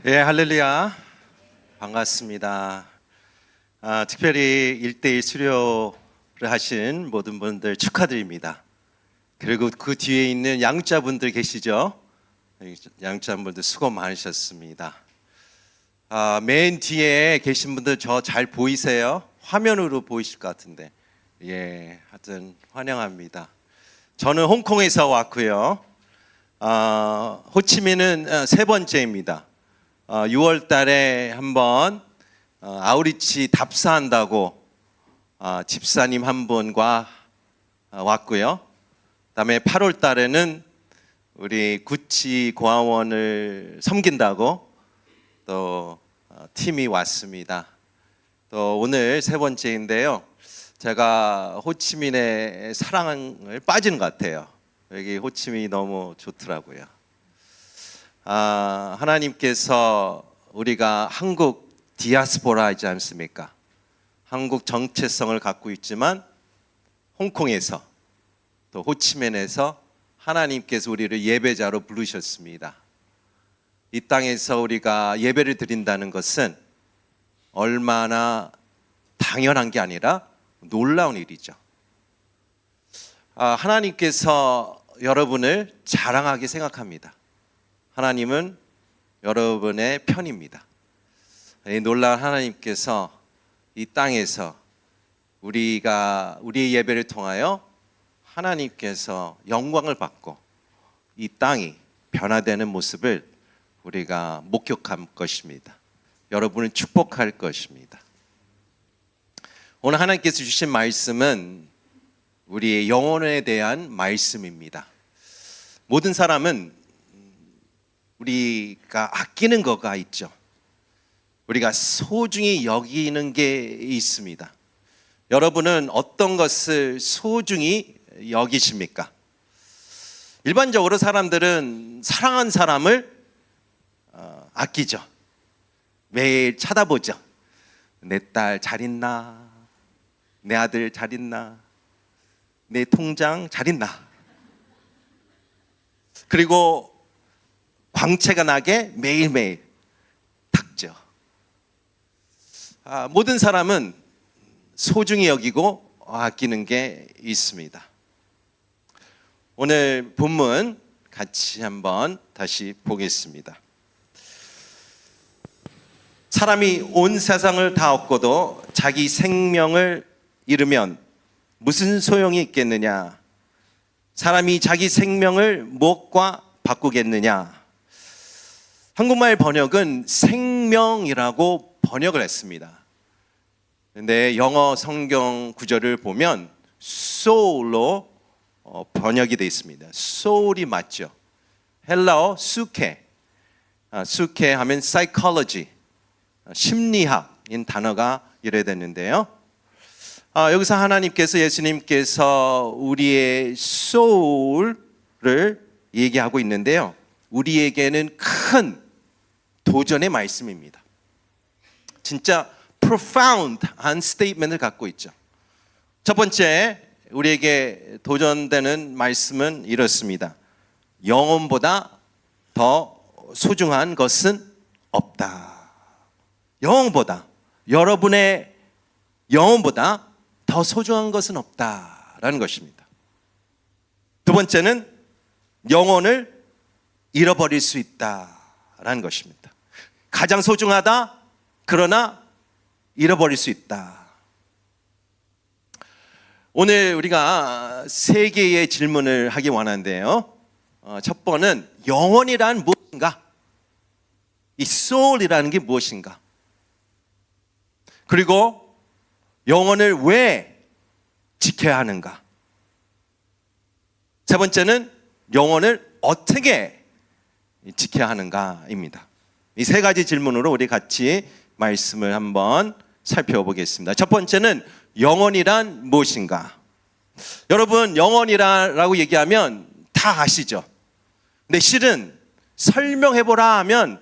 예, 할렐루야. 반갑습니다. 특별히 1대1 수료를 하신 모든 분들 축하드립니다. 그리고 그 뒤에 있는 양육자분들 계시죠? 양육자분들 수고 많으셨습니다. 맨 뒤에 계신 분들 저 잘 보이세요? 화면으로 보이실 것 같은데. 예, 하여튼 환영합니다. 저는 홍콩에서 왔고요. 호치민은 세 번째입니다. 6월 달에 한번 아우리치 답사한다고 집사님 한 분과 왔고요. 그다음에 8월 달에는 우리 구치 고아원을 섬긴다고 또 팀이 왔습니다. 또 오늘 세 번째인데요. 제가 호치민의 사랑을 빠지는 것 같아요. 여기 호치민이 너무 좋더라고요. 하나님께서 우리가 한국 디아스포라이지 않습니까? 한국 정체성을 갖고 있지만 홍콩에서 또 호치민에서 하나님께서 우리를 예배자로 부르셨습니다. 이 땅에서 우리가 예배를 드린다는 것은 얼마나 당연한 게 아니라 놀라운 일이죠. 하나님께서 여러분을 자랑하게 생각합니다. 하나님은 여러분의 편입니다. 이 놀라운 하나님께서 이 땅에서 우리의 예배를 통하여 하나님께서 영광을 받고 이 땅이 변화되는 모습을 우리가 목격할 것입니다. 여러분을 축복할 것입니다. 오늘 하나님께서 주신 말씀은 우리의 영혼에 대한 말씀입니다. 모든 사람은 우리가 아끼는 거가 있죠. 우리가 소중히 여기는 게 있습니다. 여러분은 어떤 것을 소중히 여기십니까? 일반적으로 사람들은 사랑하는 사람을 아끼죠. 매일 쳐다보죠. 내 딸 잘 있나? 내 아들 잘 있나? 내 통장 잘 있나? 그리고 광채가 나게 매일매일 닦죠. 모든 사람은 소중히 여기고 아끼는 게 있습니다. 오늘 본문 같이 한번 다시 보겠습니다. 사람이 온 세상을 다 얻고도 자기 생명을 잃으면 무슨 소용이 있겠느냐? 사람이 자기 생명을 무엇과 바꾸겠느냐? 한국말 번역은 생명이라고 번역을 했습니다. 그런데 영어 성경 구절을 보면 soul로 번역이 되어 있습니다. soul이 맞죠. 헬라어 수케, 수케 하면 psychology, 심리학인 단어가 이래 됐는데요. 여기서 하나님께서, 예수님께서 우리의 soul을 얘기하고 있는데요. 우리에게는 큰 도전의 말씀입니다. 진짜 profound한 스테이트먼트를 갖고 있죠. 첫 번째, 우리에게 도전되는 말씀은 이렇습니다. 영혼보다 더 소중한 것은 없다. 영혼보다, 여러분의 영혼보다 더 소중한 것은 없다라는 것입니다. 두 번째는 영혼을 잃어버릴 수 있다라는 것입니다. 가장 소중하다, 그러나 잃어버릴 수 있다. 오늘 우리가 세 개의 질문을 하기 원하는데요. 첫 번은 영혼이란 무엇인가? 이 soul이라는 게 무엇인가? 그리고 영혼을 왜 지켜야 하는가? 세 번째는 영혼을 어떻게 지켜야 하는가입니다. 이 세 가지 질문으로 우리 같이 말씀을 한번 살펴보겠습니다. 첫 번째는 영혼이란 무엇인가? 여러분, 영혼이라고 얘기하면 다 아시죠? 근데 실은 설명해보라 하면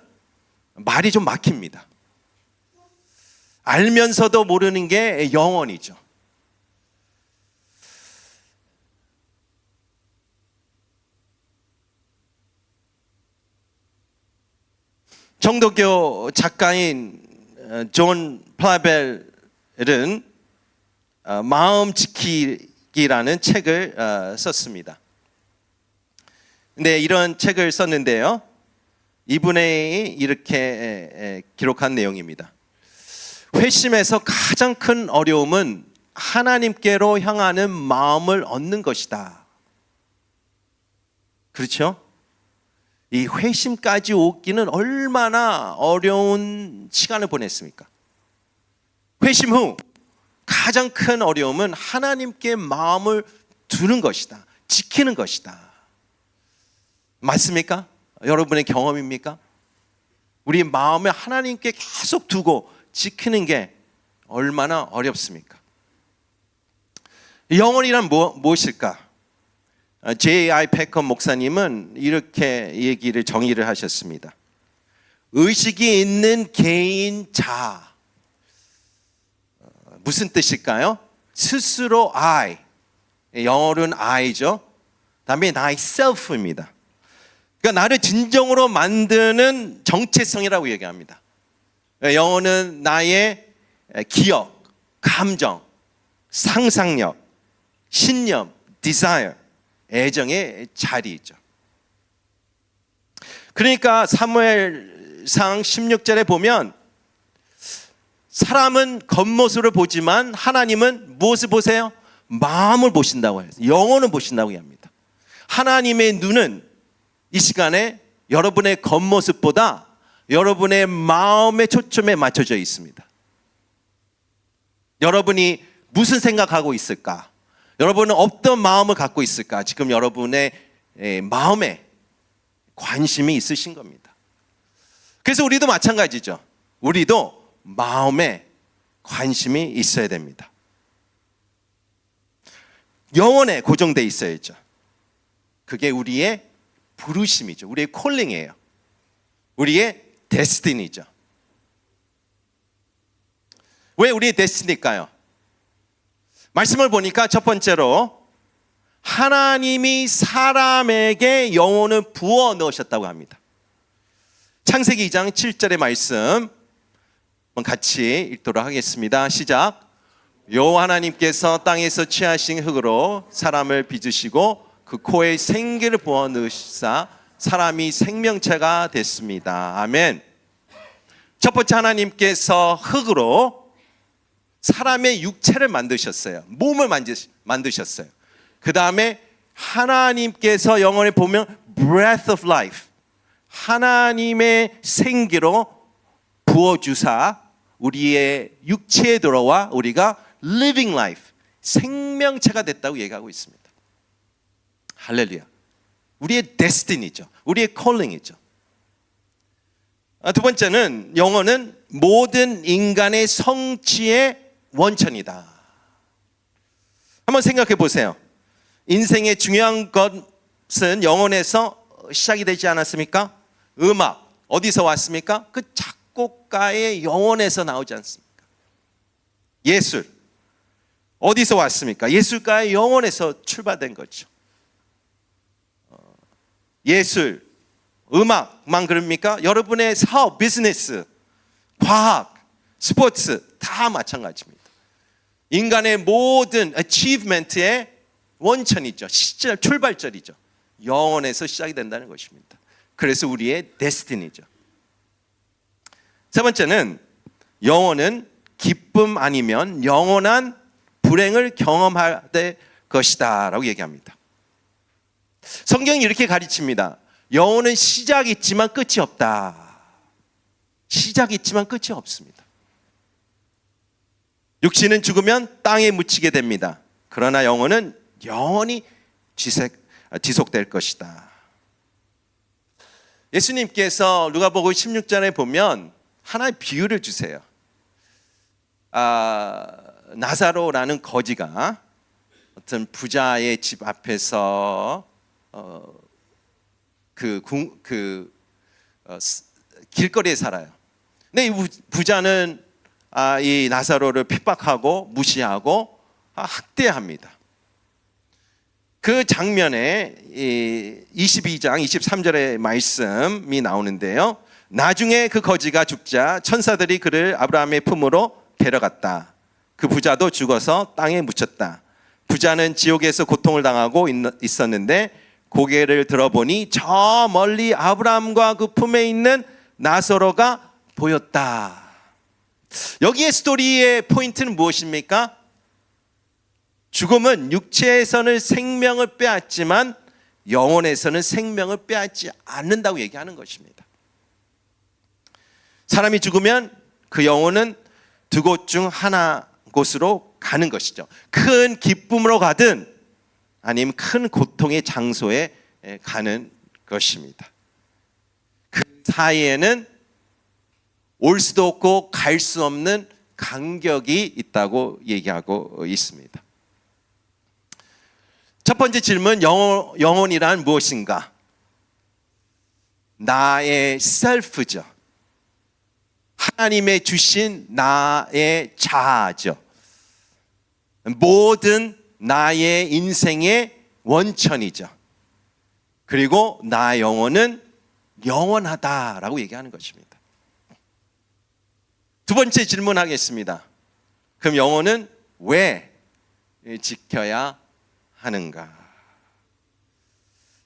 말이 좀 막힙니다. 알면서도 모르는 게 영혼이죠. 정도교 작가인 존 플라벨은 마음 지키기라는 책을 썼습니다. 근데 이런 책을 썼는데요, 이분이 이렇게 기록한 내용입니다. 회심에서 가장 큰 어려움은 하나님께로 향하는 마음을 얻는 것이다. 그렇죠? 이 회심까지 오기는 얼마나 어려운 시간을 보냈습니까? 회심 후 가장 큰 어려움은 하나님께 마음을 두는 것이다. 지키는 것이다. 맞습니까? 여러분의 경험입니까? 우리 마음에 하나님께 계속 두고 지키는 게 얼마나 어렵습니까? 영혼이란 무엇일까? J.I. 패커 목사님은 이렇게 얘기를 정의를 하셨습니다. 의식이 있는 개인 자아. 무슨 뜻일까요? 스스로 I, 영어로는 I죠. 다음에 나의 self입니다. 그러니까 나를 진정으로 만드는 정체성이라고 얘기합니다. 영어는 나의 기억, 감정, 상상력, 신념, desire, 애정의 자리이죠. 그러니까 사무엘상 16절에 보면 사람은 겉모습을 보지만 하나님은 무엇을 보세요? 마음을 보신다고 해요. 영혼을 보신다고 합니다. 하나님의 눈은 이 시간에 여러분의 겉모습보다 여러분의 마음의 초점에 맞춰져 있습니다. 여러분이 무슨 생각하고 있을까? 여러분은 어떤 마음을 갖고 있을까? 지금 여러분의 마음에 관심이 있으신 겁니다. 그래서 우리도 마찬가지죠. 우리도 마음에 관심이 있어야 됩니다. 영혼에 고정되어 있어야죠. 그게 우리의 부르심이죠. 우리의 콜링이에요. 우리의 데스티니죠. 왜 우리의 데스티니일까요? 말씀을 보니까 첫 번째로 하나님이 사람에게 영혼을 부어 넣으셨다고 합니다. 창세기 2장 7절의 말씀 같이 읽도록 하겠습니다. 시작. 여호와 하나님께서 땅에서 취하신 흙으로 사람을 빚으시고 그 코에 생기를 부어 넣으시사 사람이 생명체가 됐습니다. 아멘. 첫 번째, 하나님께서 흙으로 사람의 육체를 만드셨어요. 몸을 만드셨어요. 그 다음에 하나님께서 영어에 보면 breath of life, 하나님의 생기로 부어주사 우리의 육체에 들어와 우리가 living life, 생명체가 됐다고 얘기하고 있습니다. 할렐루야. 우리의 데스티니죠. 우리의 콜링이죠. 두 번째는 영혼은 모든 인간의 성취의 원천이다. 한번 생각해 보세요. 인생의 중요한 것은 영혼에서 시작이 되지 않았습니까? 음악 어디서 왔습니까? 그 작곡가의 영혼에서 나오지 않습니까? 예술 어디서 왔습니까? 예술가의 영혼에서 출발된 거죠. 예술, 음악만 그럽니까? 여러분의 사업, 비즈니스, 과학, 스포츠 다 마찬가지입니다. 인간의 모든 achievement의 원천이죠. 시절, 출발점이죠. 영혼에서 시작이 된다는 것입니다. 그래서 우리의 데스티니죠. 세 번째는 영혼은 기쁨 아니면 영원한 불행을 경험할 것이다 라고 얘기합니다. 성경이 이렇게 가르칩니다. 영혼은 시작이 있지만 끝이 없다. 시작이 있지만 끝이 없습니다. 육신은 죽으면 땅에 묻히게 됩니다. 그러나 영혼은 영원히 지속될 것이다. 예수님께서 누가복음 16장에 보면 하나의 비유를 주세요. 나사로라는 거지가 어떤 부자의 집 앞에서 길거리에 살아요. 근데 이 부자는 이 나사로를 핍박하고 무시하고 학대합니다. 그 장면에 22장 23절의 말씀이 나오는데요. 나중에 그 거지가 죽자 천사들이 그를 아브라함의 품으로 데려갔다. 그 부자도 죽어서 땅에 묻혔다. 부자는 지옥에서 고통을 당하고 있었는데 고개를 들어보니 저 멀리 아브라함과 그 품에 있는 나사로가 보였다. 여기에 스토리의 포인트는 무엇입니까? 죽음은 육체에서는 생명을 빼앗지만 영혼에서는 생명을 빼앗지 않는다고 얘기하는 것입니다. 사람이 죽으면 그 영혼은 두 곳 중 하나 곳으로 가는 것이죠. 큰 기쁨으로 가든 아니면 큰 고통의 장소에 가는 것입니다. 그 사이에는 올 수도 없고 갈 수 없는 간격이 있다고 얘기하고 있습니다. 첫 번째 질문, 영혼이란 무엇인가? 나의 셀프죠. 하나님의 주신 나의 자아죠. 모든 나의 인생의 원천이죠. 그리고 나의 영혼은 영원하다라고 얘기하는 것입니다. 두 번째 질문하겠습니다. 그럼 영혼은 왜 지켜야 하는가?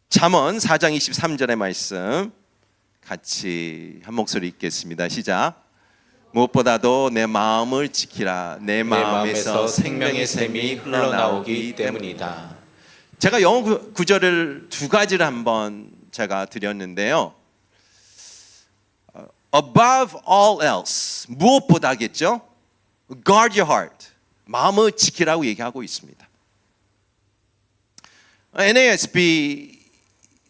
잠언 4장 23절의 말씀 같이 한 목소리 읽겠습니다. 시작. 무엇보다도 내 마음을 지키라. 내 마음에서 생명의 샘이 흘러나오기 때문이다. 제가 영어 구절을 두 가지를 한번 제가 드렸는데요. Above all else, 무엇보다겠죠? Guard your heart, 마음을 지키라고 얘기하고 있습니다. NASB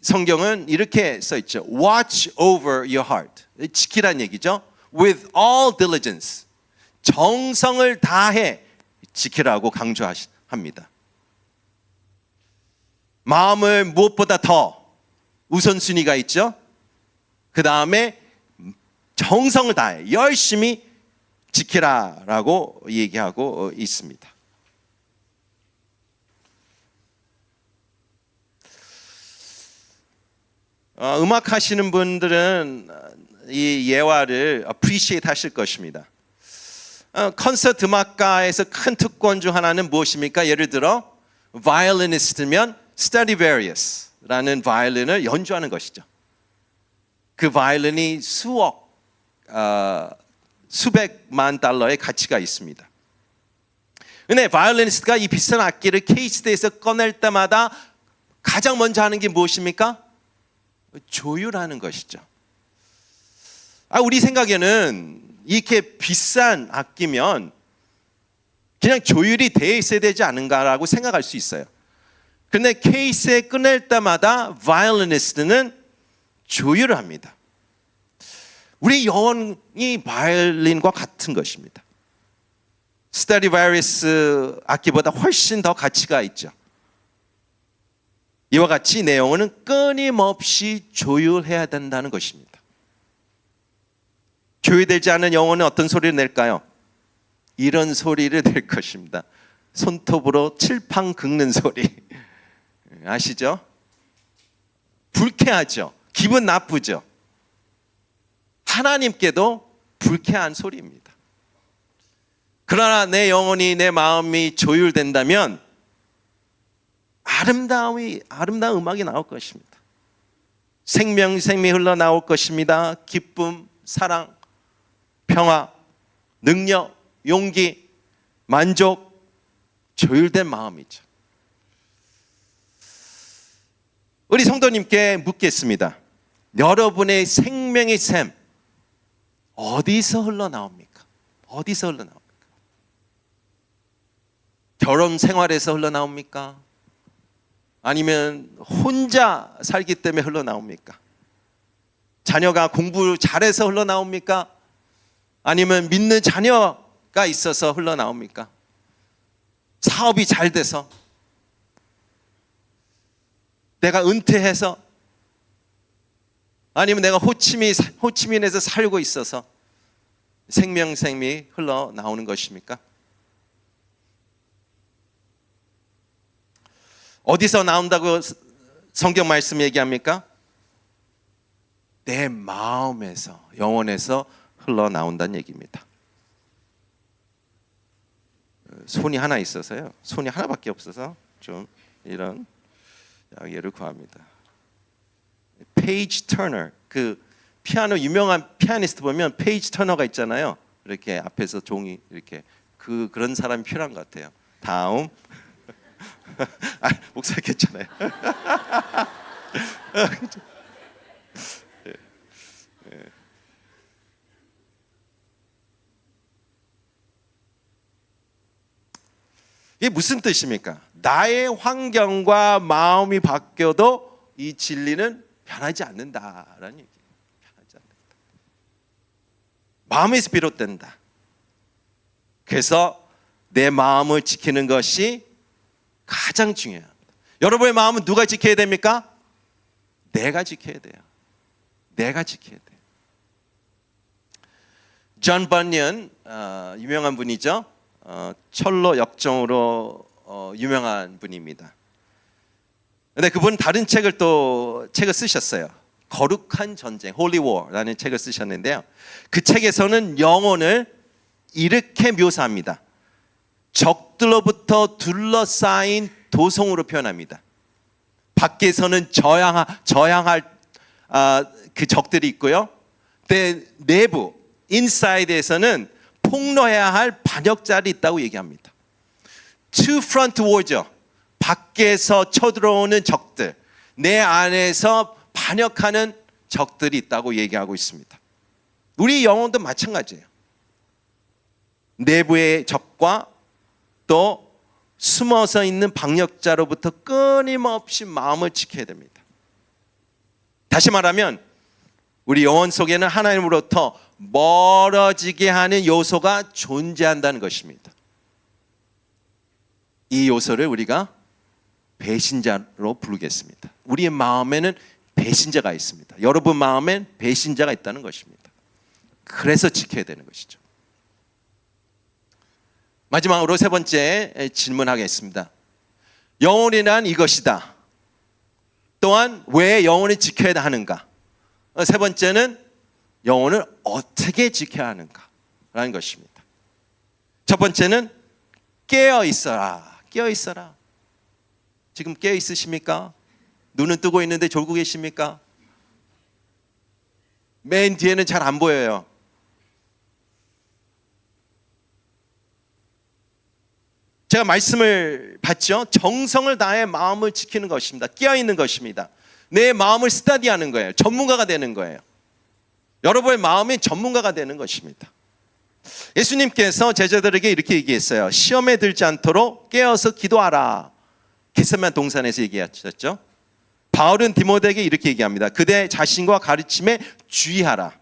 성경은 이렇게 써 있죠. Watch over your heart, 지키란 얘기죠. With all diligence, 정성을 다해 지키라고 강조합니다. 마음을 무엇보다 더 우선순위가 있죠. 그 다음에 정성을 다해 열심히 지키라라고 얘기하고 있습니다. 음악 하시는 분들은 이 예화를 appreciate 하실 것입니다. 콘서트 음악가에서 큰 특권 중 하나는 무엇입니까? 예를 들어 violinist면 Stradivarius라는 바이올린을 연주하는 것이죠. 그 바이올린이 수백만 달러의 가치가 있습니다. 근데 바이올리니스트가 이 비싼 악기를 케이스에서 꺼낼 때마다 가장 먼저 하는 게 무엇입니까? 조율하는 것이죠. 우리 생각에는 이렇게 비싼 악기면 그냥 조율이 되어 있어야 되지 않은가라고 생각할 수 있어요. 그런데 케이스에 꺼낼 때마다 바이올리니스트는 조율을 합니다. 우리 영혼이 바이올린과 같은 것입니다. 스트라디바리우스 악기보다 훨씬 더 가치가 있죠. 이와 같이 내 영혼은 끊임없이 조율해야 된다는 것입니다. 조율되지 않은 영혼은 어떤 소리를 낼까요? 이런 소리를 낼 것입니다. 손톱으로 칠판 긁는 소리. 아시죠? 불쾌하죠. 기분 나쁘죠. 하나님께도 불쾌한 소리입니다. 그러나 내 영혼이, 내 마음이 조율된다면 아름다운 음악이 나올 것입니다. 생명샘이 흘러나올 것입니다. 기쁨, 사랑, 평화, 능력, 용기, 만족, 조율된 마음이죠. 우리 성도님께 묻겠습니다. 여러분의 생명의 샘 어디서 흘러나옵니까? 어디서 흘러나옵니까? 결혼 생활에서 흘러나옵니까? 아니면 혼자 살기 때문에 흘러나옵니까? 자녀가 공부 잘해서 흘러나옵니까? 아니면 믿는 자녀가 있어서 흘러나옵니까? 사업이 잘 돼서? 내가 은퇴해서? 아니면 내가 호치민에서 살고 있어서 생명샘이 흘러나오는 것입니까? 어디서 나온다고 성경 말씀 얘기합니까? 내 마음에서, 영혼에서 흘러나온다는 얘기입니다. 손이 하나 있어서요. 손이 하나밖에 없어서 좀 이런 예를 구합니다. 페이지 터너, 그 피아노 유명한 피아니스트 보면 페이지 터너가 있잖아요. 이렇게 앞에서 종이 이렇게 그런 사람이 필요한 것 같아요. 다음. 목사님 괜찮아요. 이게 무슨 뜻입니까? 나의 환경과 마음이 바뀌어도 이 진리는 변하지 않는다라는 얘기예요. 변하지 않는다. 마음에서 비롯된다. 그래서 내 마음을 지키는 것이 가장 중요합니다. 여러분의 마음은 누가 지켜야 됩니까? 내가 지켜야 돼요. 내가 지켜야 돼요. 존 번연, 유명한 분이죠. 철로 역정으로 유명한 분입니다. 근데 그분 다른 책을 쓰셨어요. 거룩한 전쟁, Holy War라는 책을 쓰셨는데요. 그 책에서는 영혼을 이렇게 묘사합니다. 적들로부터 둘러싸인 도성으로 표현합니다. 밖에서는 저항할 그 적들이 있고요. 내부, 인사이드에서는 폭로해야 할 반역자들이 있다고 얘기합니다. Two front war죠. 밖에서 쳐들어오는 적들, 내 안에서 반역하는 적들이 있다고 얘기하고 있습니다. 우리 영혼도 마찬가지예요. 내부의 적과 또 숨어서 있는 반역자로부터 끊임없이 마음을 지켜야 됩니다. 다시 말하면 우리 영혼 속에는 하나님으로부터 멀어지게 하는 요소가 존재한다는 것입니다. 이 요소를 우리가 배신자로 부르겠습니다. 우리의 마음에는 배신자가 있습니다. 여러분 마음엔 배신자가 있다는 것입니다. 그래서 지켜야 되는 것이죠. 마지막으로 세 번째 질문하겠습니다. 영혼이란 이것이다. 또한 왜 영혼을 지켜야 하는가? 세 번째는 영혼을 어떻게 지켜야 하는가라는 것입니다. 첫 번째는 깨어 있어라. 깨어 있어라. 지금 깨어 있으십니까? 눈은 뜨고 있는데 졸고 계십니까? 맨 뒤에는 잘 안 보여요. 제가 말씀을 받죠. 정성을 다해 마음을 지키는 것입니다. 깨어 있는 것입니다. 내 마음을 스터디하는 거예요. 전문가가 되는 거예요. 여러분의 마음이 전문가가 되는 것입니다. 예수님께서 제자들에게 이렇게 얘기했어요. 시험에 들지 않도록 깨어서 기도하라. 겟세마네 동산에서 얘기하셨죠. 바울은 디모데에게 이렇게 얘기합니다. 그대 자신과 가르침에 주의하라.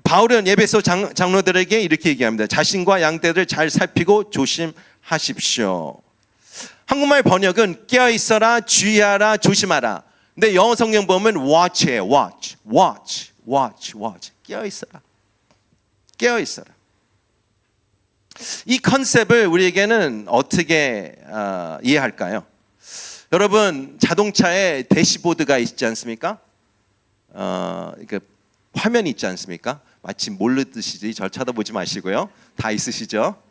바울은 에베소 장로들에게 이렇게 얘기합니다. 자신과 양떼를 잘 살피고 조심하십시오. 한국말 번역은 깨어 있어라, 주의하라, 조심하라. 근데 영어 성경 보면 watch예요. watch. 깨어 있어라. 깨어 있어라. 이 컨셉을 우리에게는 어떻게 이해할까요? 여러분 자동차에 대시보드가 있지 않습니까? 화면이 있지 않습니까? 마치 모르듯이 절 쳐다보지 마시고요. 다 있으시죠?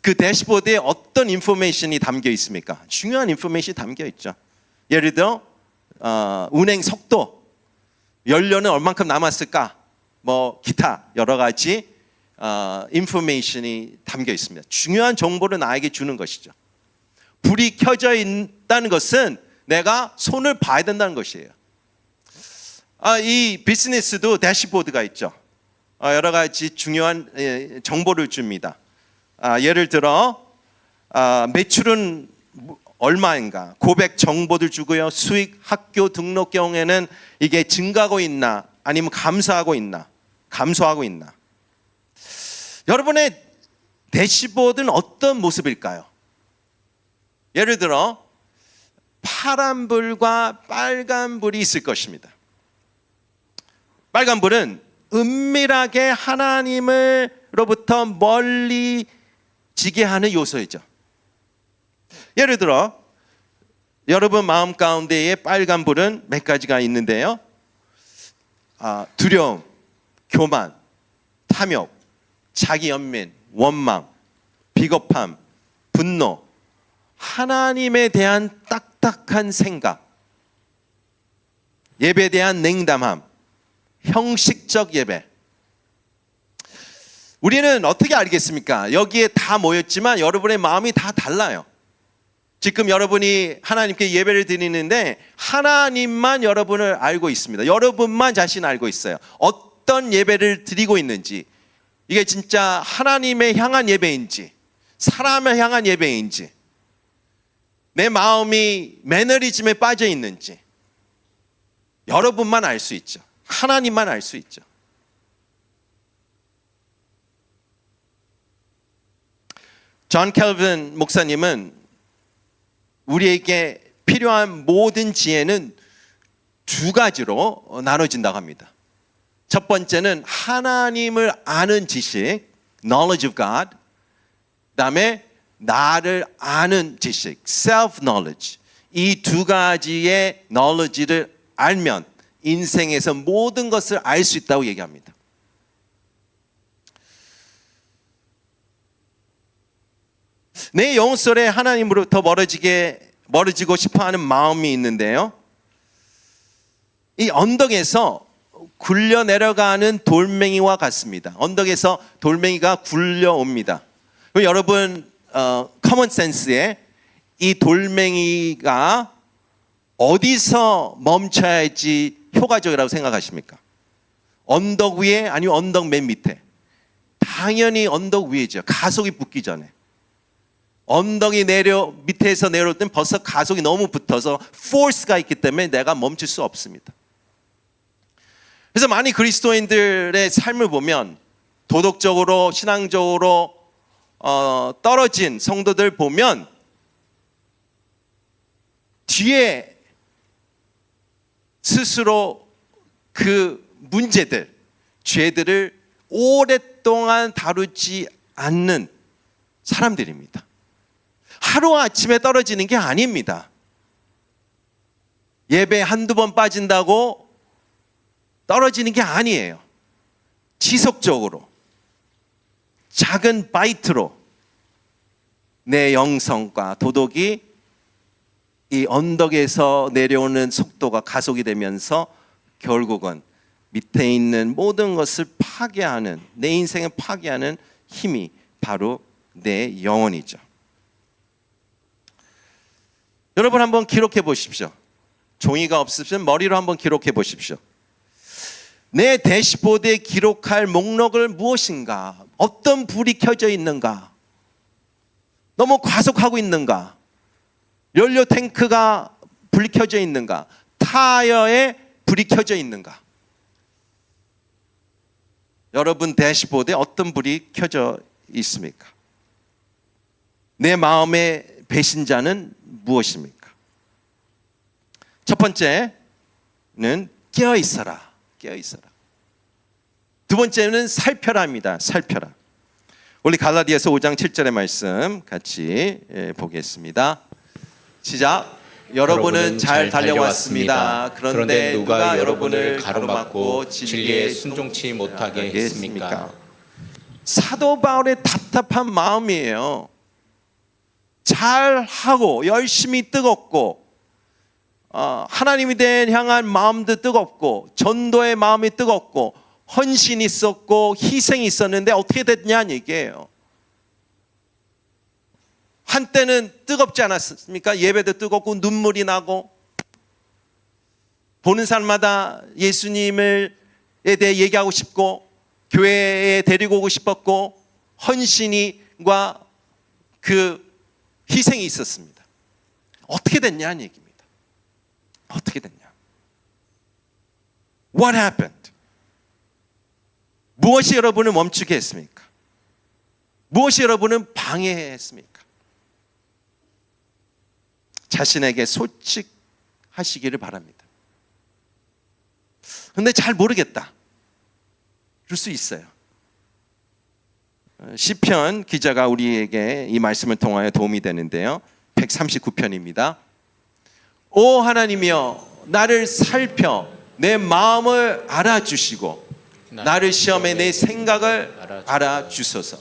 그 대시보드에 어떤 인포메이션이 담겨 있습니까? 중요한 인포메이션이 담겨 있죠. 예를 들어 운행 속도, 연료는 얼만큼 남았을까? 뭐 기타 여러 가지 인포메이션이 담겨 있습니다. 중요한 정보를 나에게 주는 것이죠. 불이 켜져 있다는 것은 내가 손을 봐야 된다는 것이에요. 이 비즈니스도 대시보드가 있죠. 여러 가지 중요한 정보를 줍니다. 예를 들어 매출은 얼마인가, 고백 정보들 주고요. 수익, 학교 등록 경우에는 이게 증가하고 있나 아니면 감소하고 있나. 여러분의 대시보드는 어떤 모습일까요? 예를 들어 파란 불과 빨간 불이 있을 것입니다. 빨간 불은 은밀하게 하나님으로부터 멀리 지게 하는 요소이죠. 예를 들어 여러분 마음 가운데에 빨간 불은 몇 가지가 있는데요. 두려움, 교만, 탐욕, 자기 연민, 원망, 비겁함, 분노, 하나님에 대한 딱딱한 생각, 예배에 대한 냉담함, 형식적 예배. 우리는 어떻게 알겠습니까? 여기에 다 모였지만 여러분의 마음이 다 달라요. 지금 여러분이 하나님께 예배를 드리는데 하나님만 여러분을 알고 있습니다. 여러분만 자신 알고 있어요. 어떤 예배를 드리고 있는지, 이게 진짜 하나님의 향한 예배인지 사람을 향한 예배인지, 내 마음이 매너리즘에 빠져 있는지 여러분만 알 수 있죠. 하나님만 알 수 있죠. 존 캘빈 목사님은 우리에게 필요한 모든 지혜는 두 가지로 나눠진다고 합니다. 첫 번째는 하나님을 아는 지식, knowledge of God. 그다음에 나를 아는 지식, self-knowledge. 이 두 가지의 knowledge를 알면 인생에서 모든 것을 알 수 있다고 얘기합니다. 내 영혼 속에 하나님으로부터 멀어지고 싶어하는 마음이 있는데요. 이 언덕에서 굴려 내려가는 돌멩이와 같습니다. 언덕에서 돌멩이가 굴려옵니다. 그럼 여러분 커먼 센스에 이 돌멩이가 어디서 멈춰야지 효과적이라고 생각하십니까? 언덕 위에 아니면 언덕 맨 밑에? 당연히 언덕 위에죠. 가속이 붙기 전에. 언덕이 밑에서 내려올 땐 벌써 가속이 너무 붙어서 포스가 있기 때문에 내가 멈출 수 없습니다. 그래서 많이 그리스도인들의 삶을 보면 도덕적으로 신앙적으로 떨어진 성도들 보면 뒤에 스스로 그 문제들, 죄들을 오랫동안 다루지 않는 사람들입니다. 하루아침에 떨어지는 게 아닙니다. 예배 한두 번 빠진다고 떨어지는 게 아니에요. 지속적으로 작은 바이트로 내 영성과 도덕이 이 언덕에서 내려오는 속도가 가속이 되면서 결국은 밑에 있는 모든 것을 파괴하는, 내 인생을 파괴하는 힘이 바로 내 영혼이죠. 여러분 한번 기록해 보십시오. 종이가 없으면 머리로 한번 기록해 보십시오. 내 대시보드에 기록할 목록을 무엇인가? 어떤 불이 켜져 있는가? 너무 과속하고 있는가? 연료 탱크가 불이 켜져 있는가? 타이어에 불이 켜져 있는가? 여러분 대시보드에 어떤 불이 켜져 있습니까? 내 마음의 배신자는 무엇입니까? 첫 번째는 깨어 있어라. 깨어 있어라. 두 번째는 살펴라입니다. 살펴라. 우리 갈라디아서 5장 7절의 말씀 같이 보겠습니다. 시작. 여러분은 잘 달려왔습니다. 그런데 누가 여러분을 가로막고 진리에 순종치 못하게 했습니까? 사도 바울의 답답한 마음이에요. 잘하고 열심히 뜨겁고 하나님에 대한 향한 마음도 뜨겁고 전도의 마음이 뜨겁고 헌신이 있었고 희생이 있었는데 어떻게 됐냐는 얘기예요. 한때는 뜨겁지 않았습니까? 예배도 뜨겁고 눈물이 나고 보는 사람마다 예수님에 대해 얘기하고 싶고 교회에 데리고 오고 싶었고 헌신과 그 희생이 있었습니다. 어떻게 됐냐는 얘기입니다. 어떻게 됐냐? What happened? 무엇이 여러분을 멈추게 했습니까? 무엇이 여러분을 방해했습니까? 자신에게 솔직하시기를 바랍니다. 근데 잘 모르겠다. 그럴 수 있어요. 시편 기자가 우리에게 이 말씀을 통하여 도움이 되는데요. 139편입니다. 오 하나님이여 나를 살펴 내 마음을 알아주시고 나를 시험해 내 생각을 알아주소서.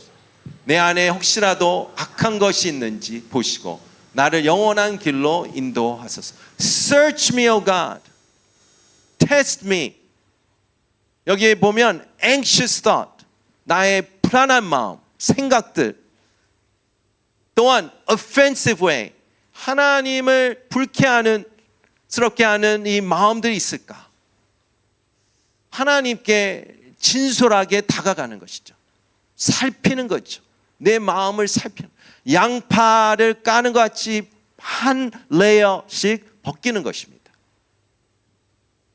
내 안에 혹시라도 악한 것이 있는지 보시고 나를 영원한 길로 인도하소서. Search me, O God. Test me. 여기에 보면 anxious thought, 나의 불안한 마음, 생각들. 또한 offensive way, 하나님을 불쾌하는 스럽게 하는 이 마음들이 있을까? 하나님께 진솔하게 다가가는 것이죠. 살피는 거죠. 내 마음을 살피는, 양파를 까는 것 같이 한 레이어씩 벗기는 것입니다.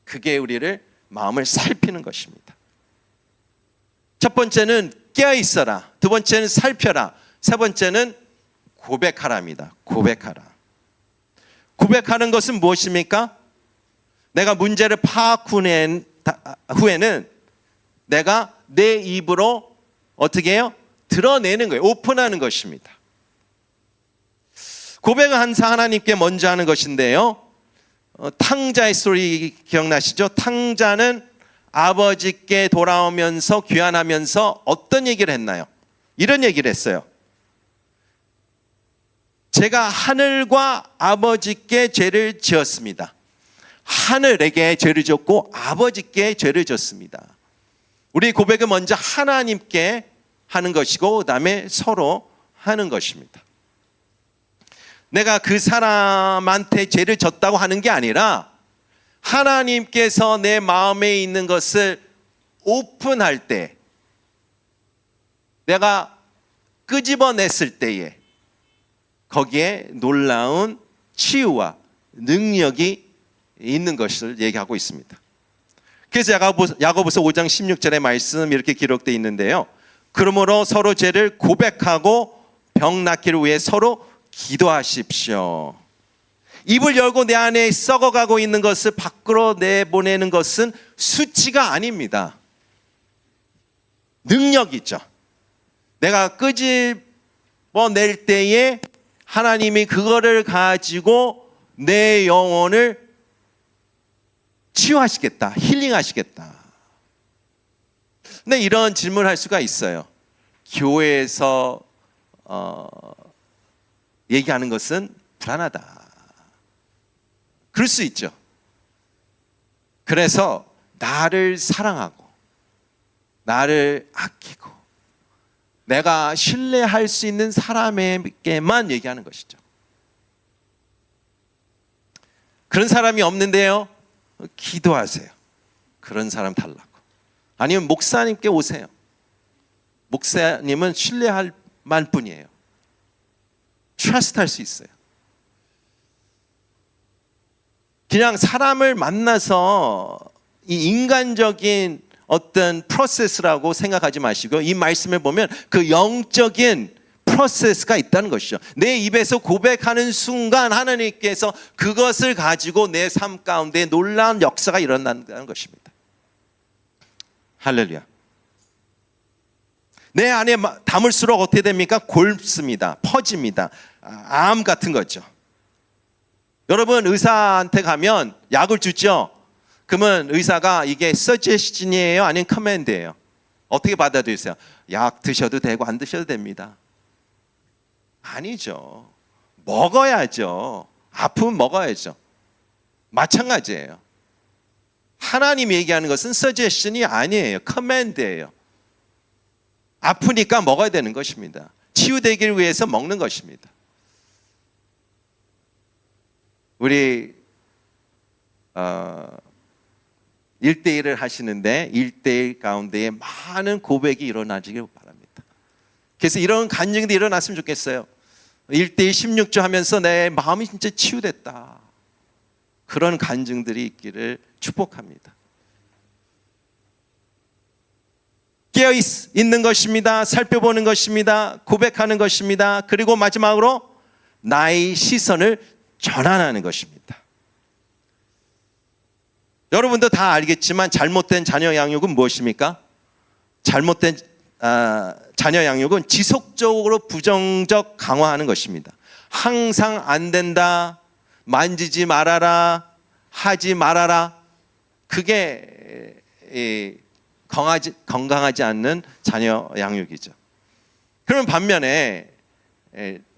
그게 우리를 마음을 살피는 것입니다. 첫 번째는 깨어 있어라. 두 번째는 살펴라. 세 번째는 고백하라입니다. 고백하라. 고백하는 것은 무엇입니까? 내가 문제를 파악 후에는 내가 내 입으로 어떻게 해요? 드러내는 거예요. 오픈하는 것입니다. 고백은 항상 하나님께 먼저 하는 것인데요. 탕자의 스토리 기억나시죠? 탕자는 아버지께 돌아오면서 귀환하면서 어떤 얘기를 했나요? 이런 얘기를 했어요. 제가 하늘과 아버지께 죄를 지었습니다. 하늘에게 죄를 지었고 아버지께 죄를 지었습니다. 우리 고백은 먼저 하나님께 하는 것이고 그다음에 서로 하는 것입니다. 내가 그 사람한테 죄를 졌다고 하는 게 아니라 하나님께서 내 마음에 있는 것을 오픈할 때, 내가 끄집어냈을 때에 거기에 놀라운 치유와 능력이 있는 것을 얘기하고 있습니다. 그래서 야고보서 5장 16절의 말씀 이렇게 기록되어 있는데요. 그러므로 서로 죄를 고백하고 병 낫기를 위해 서로 기도하십시오. 입을 열고 내 안에 썩어가고 있는 것을 밖으로 내보내는 것은 수치가 아닙니다. 능력이죠. 내가 끄집어낼 때에 하나님이 그거를 가지고 내 영혼을 치유하시겠다, 힐링하시겠다. 근데 이런 질문을 할 수가 있어요. 교회에서 얘기하는 것은 불안하다. 그럴 수 있죠. 그래서 나를 사랑하고 나를 아끼고 내가 신뢰할 수 있는 사람에게만 얘기하는 것이죠. 그런 사람이 없는데요. 기도하세요. 그런 사람 달라고. 아니면 목사님께 오세요. 목사님은 신뢰할 만뿐이에요. 트러스트 할 수 있어요. 그냥 사람을 만나서 이 인간적인 어떤 프로세스라고 생각하지 마시고 이 말씀을 보면 그 영적인 프로세스가 있다는 것이죠. 내 입에서 고백하는 순간 하나님께서 그것을 가지고 내 삶 가운데 놀라운 역사가 일어난다는 것입니다. 할렐루야. 내 안에 담을수록 어떻게 됩니까? 골습니다. 퍼집니다. 암 같은 거죠. 여러분 의사한테 가면 약을 주죠. 그러면 의사가 이게 서제시진이에요? 아니면 커맨드예요? 어떻게 받아들이세요? 약 드셔도 되고 안 드셔도 됩니다. 아니죠. 먹어야죠. 아프면 먹어야죠. 마찬가지예요. 하나님이 얘기하는 것은 서제션이 아니에요. 커맨드예요. 아프니까 먹어야 되는 것입니다. 치유되기를 위해서 먹는 것입니다. 우리 1대1을 하시는데 1대1 가운데에 많은 고백이 일어나기를 바랍니다. 그래서 이런 간증들이 일어났으면 좋겠어요. 1대1 16주 하면서 내 마음이 진짜 치유됐다. 그런 간증들이 있기를 축복합니다. 깨어 있는 것입니다. 살펴보는 것입니다. 고백하는 것입니다. 그리고 마지막으로 나의 시선을 전환하는 것입니다. 여러분도 다 알겠지만 잘못된 자녀 양육은 무엇입니까? 잘못된 자녀 양육은 지속적으로 부정적 강화하는 것입니다. 항상 안 된다, 만지지 말아라, 하지 말아라. 그게 건강하지 않는 자녀 양육이죠. 그럼 반면에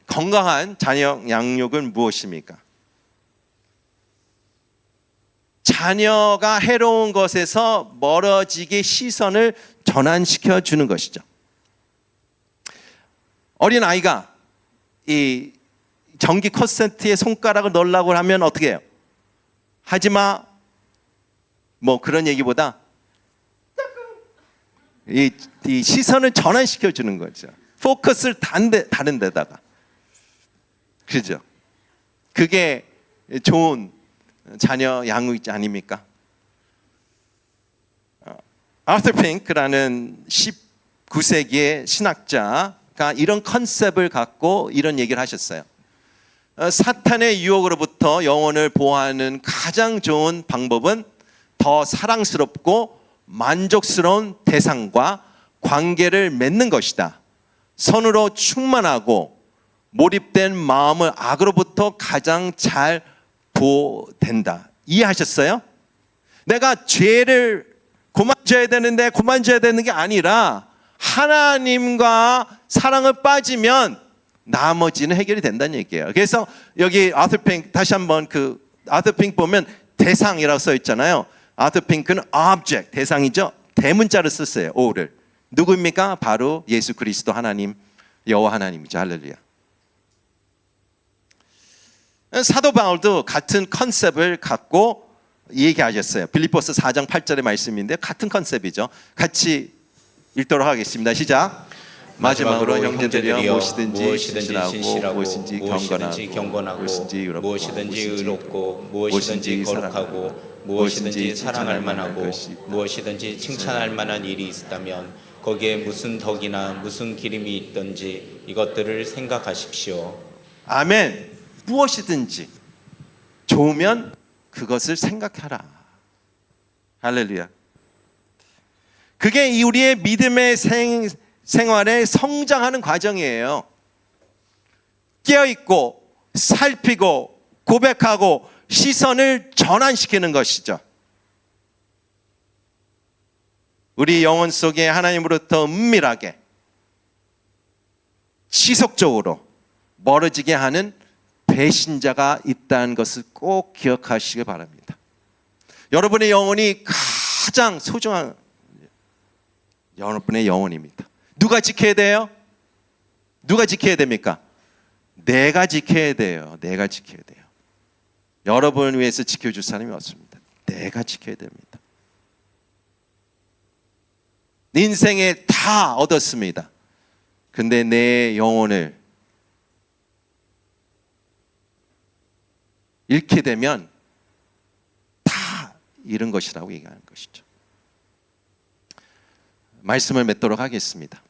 건강한 자녀 양육은 무엇입니까? 자녀가 해로운 것에서 멀어지게 시선을 전환시켜 주는 것이죠. 어린 아이가 이 전기 콘센트에 손가락을 넣으려고 하면 어떻게 해요? 하지마, 뭐 그런 얘기보다 이 시선을 전환시켜 주는 거죠. 포커스를 다른 데다가. 그죠? 그게 좋은 자녀 양육 아닙니까? 아서 핑크라는 19세기의 신학자가 이런 컨셉을 갖고 이런 얘기를 하셨어요. 사탄의 유혹으로부터 영혼을 보호하는 가장 좋은 방법은 더 사랑스럽고 만족스러운 대상과 관계를 맺는 것이다. 선으로 충만하고 몰입된 마음을 악으로부터 가장 잘 보호된다. 이해하셨어요? 내가 죄를 그만둬야 되는데 그만둬야 되는 게 아니라 하나님과 사랑을 빠지면 나머지는 해결이 된다는 얘기예요. 그래서 여기 아서 핑크 다시 한번 그 아서 핑크 보면 대상이라고 써 있잖아요. 아서 핑크는 object 대상이죠. 대문자를 썼어요. O를. 누구입니까? 바로 예수 그리스도 하나님, 여호와 하나님이죠. 할렐루야. 사도 바울도 같은 컨셉을 갖고 얘기하셨어요. 빌립보서 4장 8절의 말씀인데 같은 컨셉이죠. 같이 읽도록 하겠습니다. 시작. 마지막으로 형제들이여 무엇이든지 신실하고 무엇이든지 경건하고 무엇이든지 의롭고 무엇이든지 거룩하고 무엇이든지 사랑할 만하고 무엇이든지 칭찬할 만한 일이 있다면 거기에 무슨 덕이나 무슨 기림이 있든지 이것들을 생각하십시오. 아멘. 무엇이든지 좋으면 그것을 생각하라. 할렐루야. 그게 우리의 믿음의 생활에 성장하는 과정이에요. 깨어있고 살피고 고백하고 시선을 전환시키는 것이죠. 우리 영혼 속에 하나님으로부터 은밀하게 지속적으로 멀어지게 하는 배신자가 있다는 것을 꼭 기억하시기 바랍니다. 여러분의 영혼이 가장 소중한 여러분의 영혼입니다. 누가 지켜야 돼요? 누가 지켜야 됩니까? 내가 지켜야 돼요. 내가 지켜야 돼요. 여러분을 위해서 지켜줄 사람이 없습니다. 내가 지켜야 됩니다. 인생에 다 얻었습니다. 근데 내 영혼을 잃게 되면 다 잃은 것이라고 얘기하는 것이죠. 말씀을 맺도록 하겠습니다.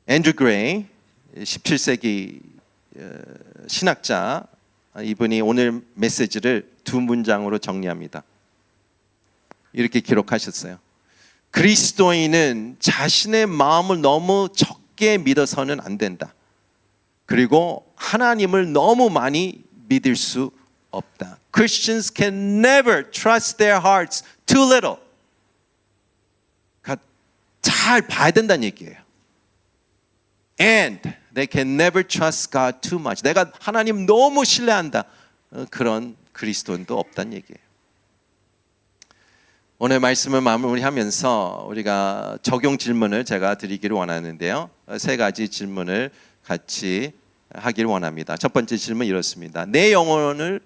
앤드류 그레이 17세기 신학자, 이분이 오늘 메시지를 두 문장으로 정리합니다. 이렇게 기록하셨어요. 그리스도인은 자신의 마음을 너무 적게 믿어서는 안 된다. 그리고 하나님을 너무 많이 믿을 수 없다. Christians can never trust their hearts too little. 잘 봐야 된다는 얘기예요. And they can never trust God too much. 내가 하나님 너무 신뢰한다. 그런 그리스도인도 없다는 얘기예요. 오늘 말씀을 마무리하면서 우리가 적용 질문을 제가 드리기를 원하는데요. 세 가지 질문을 같이 하기를 원합니다. 첫 번째 질문 이렇습니다. 내 영혼을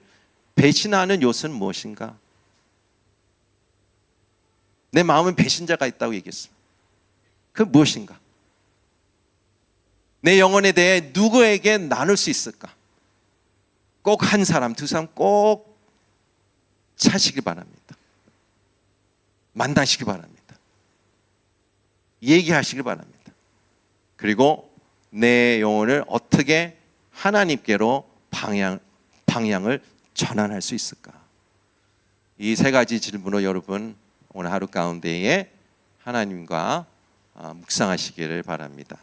배신하는 요소는 무엇인가? 내 마음은 배신자가 있다고 얘기했습니다. 그 무엇인가? 내 영혼에 대해 누구에게 나눌 수 있을까? 꼭 한 사람, 두 사람 꼭 찾으시기 바랍니다. 만나시기 바랍니다. 얘기하시기 바랍니다. 그리고 내 영혼을 어떻게 하나님께로 방향을 전환할 수 있을까? 이 세 가지 질문으로 여러분 오늘 하루 가운데에 하나님과 묵상하시기를 바랍니다.